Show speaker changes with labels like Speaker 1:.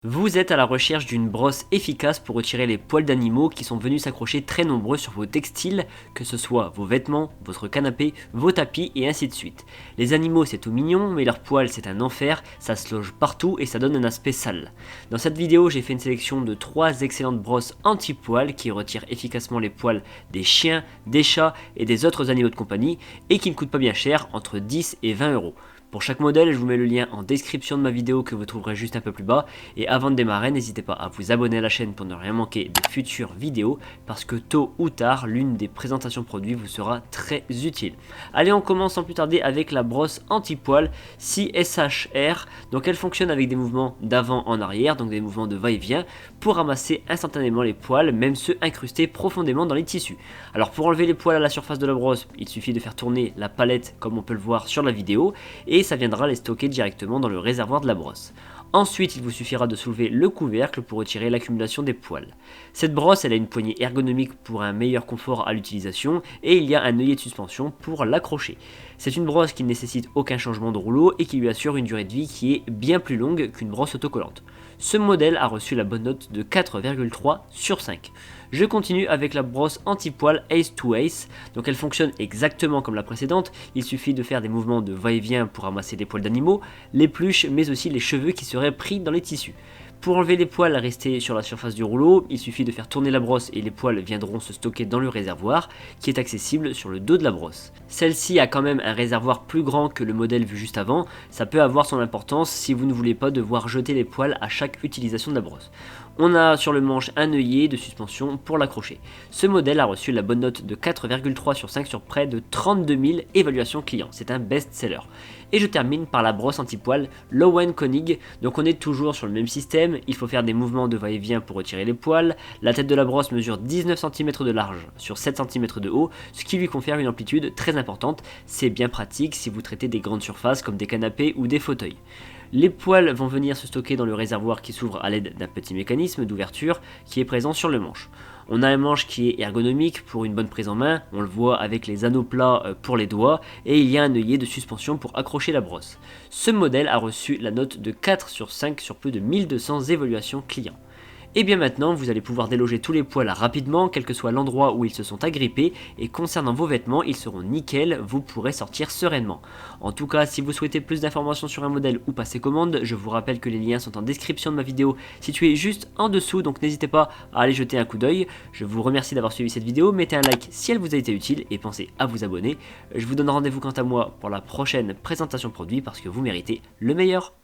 Speaker 1: Vous êtes à la recherche d'une brosse efficace pour retirer les poils d'animaux qui sont venus s'accrocher très nombreux sur vos textiles, que ce soit vos vêtements, votre canapé, vos tapis et ainsi de suite. Les animaux c'est tout mignon, mais leurs poils c'est un enfer, ça se loge partout et ça donne un aspect sale. Dans cette vidéo j'ai fait une sélection de 3 excellentes brosses anti-poils qui retirent efficacement les poils des chiens, des chats et des autres animaux de compagnie et qui ne coûtent pas bien cher, entre 10 et 20 euros. Pour chaque modèle, je vous mets le lien en description de ma vidéo que vous trouverez juste un peu plus bas. Et avant de démarrer, n'hésitez pas à vous abonner à la chaîne pour ne rien manquer des futures vidéos, parce que tôt ou tard, l'une des présentations produits vous sera très utile. Allez, on commence sans plus tarder avec la brosse anti-poil CSHR. Donc elle fonctionne avec des mouvements d'avant en arrière, donc des mouvements de va-et-vient, pour ramasser instantanément les poils, même ceux incrustés profondément dans les tissus. Alors pour enlever les poils à la surface de la brosse, il suffit de faire tourner la palette comme on peut le voir sur la vidéo, et ça viendra les stocker directement dans le réservoir de la brosse. Ensuite, il vous suffira de soulever le couvercle pour retirer l'accumulation des poils. Cette brosse, elle a une poignée ergonomique pour un meilleur confort à l'utilisation et il y a un œillet de suspension pour l'accrocher. C'est une brosse qui ne nécessite aucun changement de rouleau et qui lui assure une durée de vie qui est bien plus longue qu'une brosse autocollante. Ce modèle a reçu la bonne note de 4,3 sur 5. Je continue avec la brosse anti-poil Ace to Ace. Donc elle fonctionne exactement comme la précédente, il suffit de faire des mouvements de va-et-vient pour ramasser les poils d'animaux, les pluches mais aussi les cheveux qui seraient pris dans les tissus. Pour enlever les poils restés sur la surface du rouleau, il suffit de faire tourner la brosse et les poils viendront se stocker dans le réservoir qui est accessible sur le dos de la brosse. Celle-ci a quand même un réservoir plus grand que le modèle vu juste avant, ça peut avoir son importance si vous ne voulez pas devoir jeter les poils à chaque utilisation de la brosse. On a sur le manche un œillet de suspension pour l'accrocher. Ce modèle a reçu la bonne note de 4,3 sur 5 sur près de 32 000 évaluations clients, c'est un best-seller. Et je termine par la brosse anti-poil Lowen Konig, donc on est toujours sur le même système, il faut faire des mouvements de va-et-vient pour retirer les poils, la tête de la brosse mesure 19 cm de large sur 7 cm de haut, ce qui lui confère une amplitude très importante, c'est bien pratique si vous traitez des grandes surfaces comme des canapés ou des fauteuils. Les poils vont venir se stocker dans le réservoir qui s'ouvre à l'aide d'un petit mécanisme d'ouverture qui est présent sur le manche. On a un manche qui est ergonomique pour une bonne prise en main, on le voit avec les anneaux plats pour les doigts, et il y a un œillet de suspension pour accrocher la brosse. Ce modèle a reçu la note de 4 sur 5 sur plus de 1200 évaluations clients. Et bien maintenant, vous allez pouvoir déloger tous les poils rapidement, quel que soit l'endroit où ils se sont agrippés, et concernant vos vêtements, ils seront nickel, vous pourrez sortir sereinement. En tout cas, si vous souhaitez plus d'informations sur un modèle ou passer commande, je vous rappelle que les liens sont en description de ma vidéo située juste en dessous, donc n'hésitez pas à aller jeter un coup d'œil. Je vous remercie d'avoir suivi cette vidéo, mettez un like si elle vous a été utile, et pensez à vous abonner. Je vous donne rendez-vous quant à moi pour la prochaine présentation produit, parce que vous méritez le meilleur.